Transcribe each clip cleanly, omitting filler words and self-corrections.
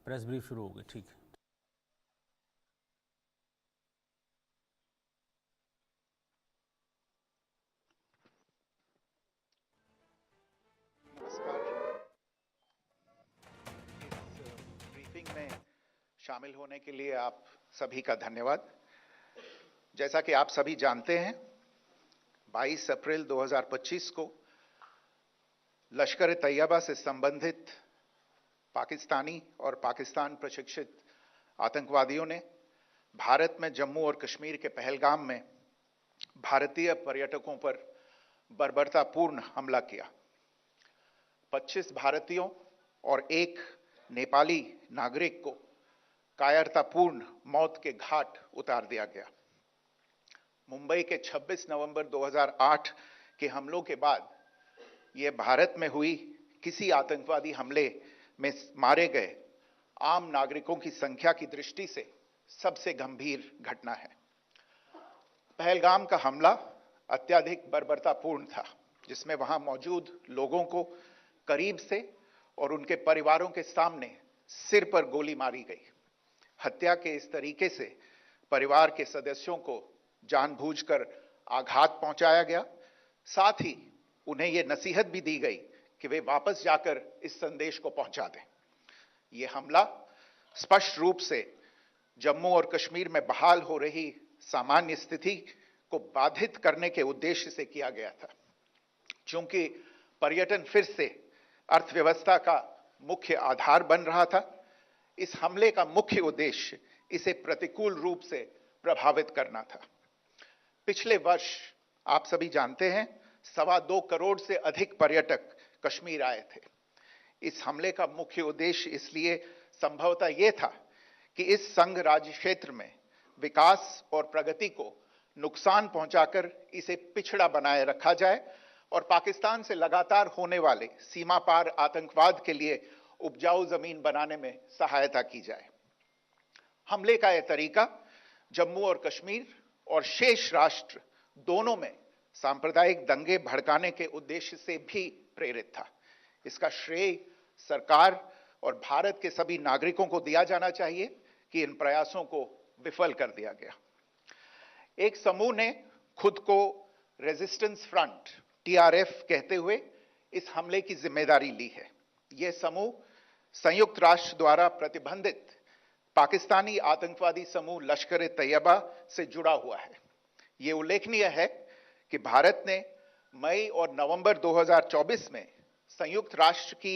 Press brief शुरू हो गई, ठीक है। इस ब्रीफिंग में शामिल होने के लिए आप सभी का धन्यवाद। जैसा कि आप सभी जानते हैं, 22 अप्रैल 2025 को लश्कर ए तैयबा से संबंधित पाकिस्तानी और पाकिस्तान प्रशिक्षित आतंकवादियों ने भारत में जम्मू और कश्मीर के पहलगाम में भारतीय पर्यटकों पर बर्बरतापूर्ण हमला किया। 25 भारतीयों और एक नेपाली नागरिक को कायरतापूर्ण मौत के घाट उतार दिया गया। मुंबई के 26 नवंबर 2008 के हमलों के बाद यह भारत में हुई किसी आतंकवादी हमले में मारे गए आम नागरिकों की संख्या की दृष्टि से सबसे गंभीर घटना है। पहलगाम का हमला अत्यधिक बर्बरतापूर्ण था, जिसमें वहां मौजूद लोगों को करीब से और उनके परिवारों के सामने सिर पर गोली मारी गई। हत्या के इस तरीके से परिवार के सदस्यों को जानबूझकर आघात पहुंचाया गया। साथ ही उन्हें यह नसीहत भी दी गई कि वे वापस जाकर इस संदेश को पहुंचा दें। यह हमला स्पष्ट रूप से जम्मू और कश्मीर में बहाल हो रही सामान्य स्थिति को बाधित करने के उद्देश्य से किया गया था। चूंकि पर्यटन फिर से अर्थव्यवस्था का मुख्य आधार बन रहा था, इस हमले का मुख्य उद्देश्य इसे प्रतिकूल रूप से प्रभावित करना था। पिछले वर्ष आप सभी जानते हैं, 2.25 करोड़ से अधिक पर्यटक कश्मीर आए थे। इस हमले का मुख्य उद्देश्य इसलिए संभवतः यह था कि इस संघ राज्य क्षेत्र में विकास और प्रगति को नुकसान पहुंचाकर इसे पिछड़ा बनाए रखा जाए और पाकिस्तान से लगातार होने वाले सीमा पार आतंकवाद के लिए उपजाऊ जमीन बनाने में सहायता की जाए। हमले का यह तरीका जम्मू और कश्मीर और शेष राष्ट्र दोनों में सांप्रदायिक दंगे भड़काने के उद्देश्य से भी प्रेरित था। इसका श्रेय सरकार और भारत के सभी नागरिकों को दिया जाना चाहिए कि इन प्रयासों को विफल कर दिया गया। एक समूह ने खुद को रेजिस्टेंस फ्रंट टीआरएफ कहते हुए इस हमले की जिम्मेदारी ली है। यह समूह संयुक्त राष्ट्र द्वारा प्रतिबंधित पाकिस्तानी आतंकवादी समूह लश्कर ए तैयबा से जुड़ा हुआ है। यह उल्लेखनीय है कि भारत ने मई और नवंबर 2024 में संयुक्त राष्ट्र की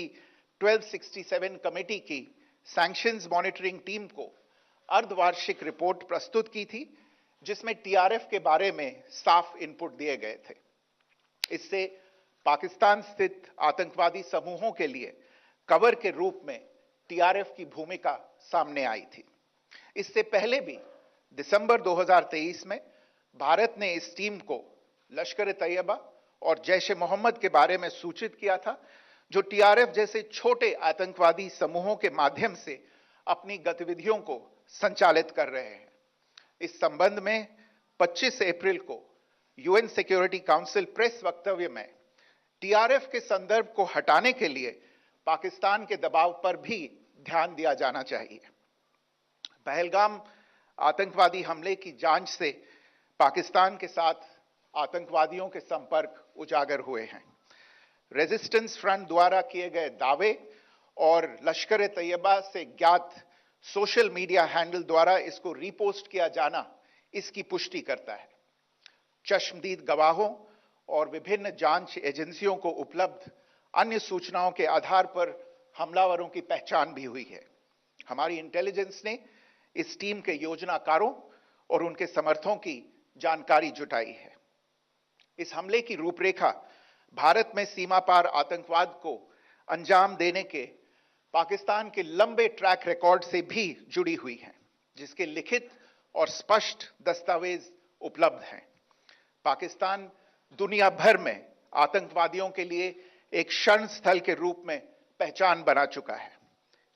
1267 कमेटी की सैंक्शंस मॉनिटरिंग टीम को अर्धवार्षिक रिपोर्ट प्रस्तुत की थी, जिसमें टीआरएफ के बारे में साफ इनपुट दिए गए थे। इससे पाकिस्तान स्थित आतंकवादी समूहों के लिए कवर के रूप में टीआरएफ की भूमिका सामने आई थी। इससे पहले भी दिसंबर 2023 में भारत ने इस टीम को लश्कर ए तैयबा और जैश ए मोहम्मद के बारे में सूचित किया था, जो टीआरएफ जैसे छोटे आतंकवादी समूहों के माध्यम से अपनी गतिविधियों को संचालित कर रहे हैं। इस संबंध में 25 अप्रैल को यूएन सिक्योरिटी काउंसिल प्रेस वक्तव्य में टीआरएफ के संदर्भ को हटाने के लिए पाकिस्तान के दबाव पर भी ध्यान दिया जाना चाहिए। पहलगाम आतंकवादी हमले की जांच से पाकिस्तान के साथ आतंकवादियों के संपर्क उजागर हुए हैं। रेजिस्टेंस फ्रंट द्वारा किए गए दावे और लश्कर ए तैयबा से ज्ञात सोशल मीडिया हैंडल द्वारा इसको रीपोस्ट किया जाना इसकी पुष्टि करता है। चश्मदीद गवाहों और विभिन्न जांच एजेंसियों को उपलब्ध अन्य सूचनाओं के आधार पर हमलावरों की पहचान भी हुई है। हमारी इंटेलिजेंस ने इस टीम के योजनाकारों और उनके समर्थकों की जानकारी जुटाई है। इस हमले की रूपरेखा भारत में सीमा पार आतंकवाद को अंजाम देने के पाकिस्तान के लंबे ट्रैक रिकॉर्ड से भी जुड़ी हुई है, जिसके लिखित और स्पष्ट दस्तावेज उपलब्ध हैं। पाकिस्तान दुनिया भर में आतंकवादियों के लिए एक शरण स्थल के रूप में पहचान बना चुका है।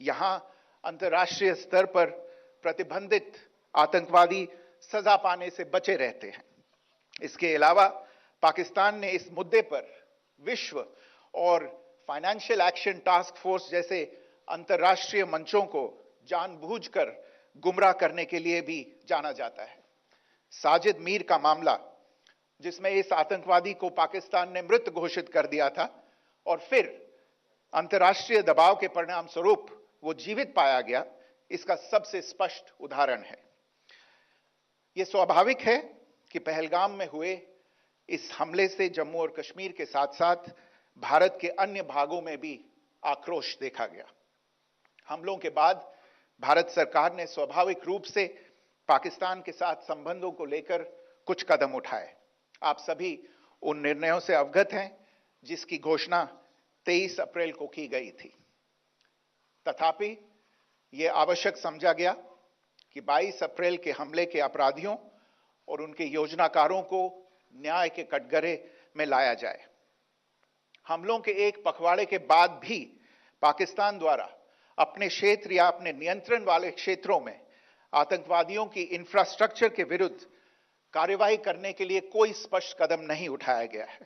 यहां अंतर्राष्ट्रीय स्तर पर प्रतिबंधित आतंकवादी सजा पाने से बचे रहते हैं। इसके अलावा पाकिस्तान ने इस मुद्दे पर विश्व और फाइनेंशियल एक्शन टास्क फोर्स जैसे अंतर्राष्ट्रीय मंचों को जानबूझकर गुमराह करने के लिए भी जाना जाता है। साजिद मीर का मामला, जिसमें इस आतंकवादी को पाकिस्तान ने मृत घोषित कर दिया था और फिर अंतर्राष्ट्रीय दबाव के परिणाम स्वरूप वो जीवित पाया गया, इसका सबसे स्पष्ट उदाहरण है। यह स्वाभाविक है कि पहलगाम में हुए इस हमले से जम्मू और कश्मीर के साथ साथ भारत के अन्य भागों में भी आक्रोश देखा गया। हमलों के बाद भारत सरकार ने स्वाभाविक रूप से पाकिस्तान के साथ संबंधों को लेकर कुछ कदम उठाए। आप सभी उन निर्णयों से अवगत हैं जिसकी घोषणा 23 अप्रैल को की गई थी। तथापि यह आवश्यक समझा गया कि 22 अप्रैल के हमले के अपराधियों और उनके योजनाकारों को न्याय के कटघरे में लाया जाए। हमलों के एक पखवाड़े के बाद भी पाकिस्तान द्वारा अपने क्षेत्र या अपने नियंत्रण वाले क्षेत्रों में आतंकवादियों की इंफ्रास्ट्रक्चर के विरुद्ध कार्रवाई करने के लिए कोई स्पष्ट कदम नहीं उठाया गया है।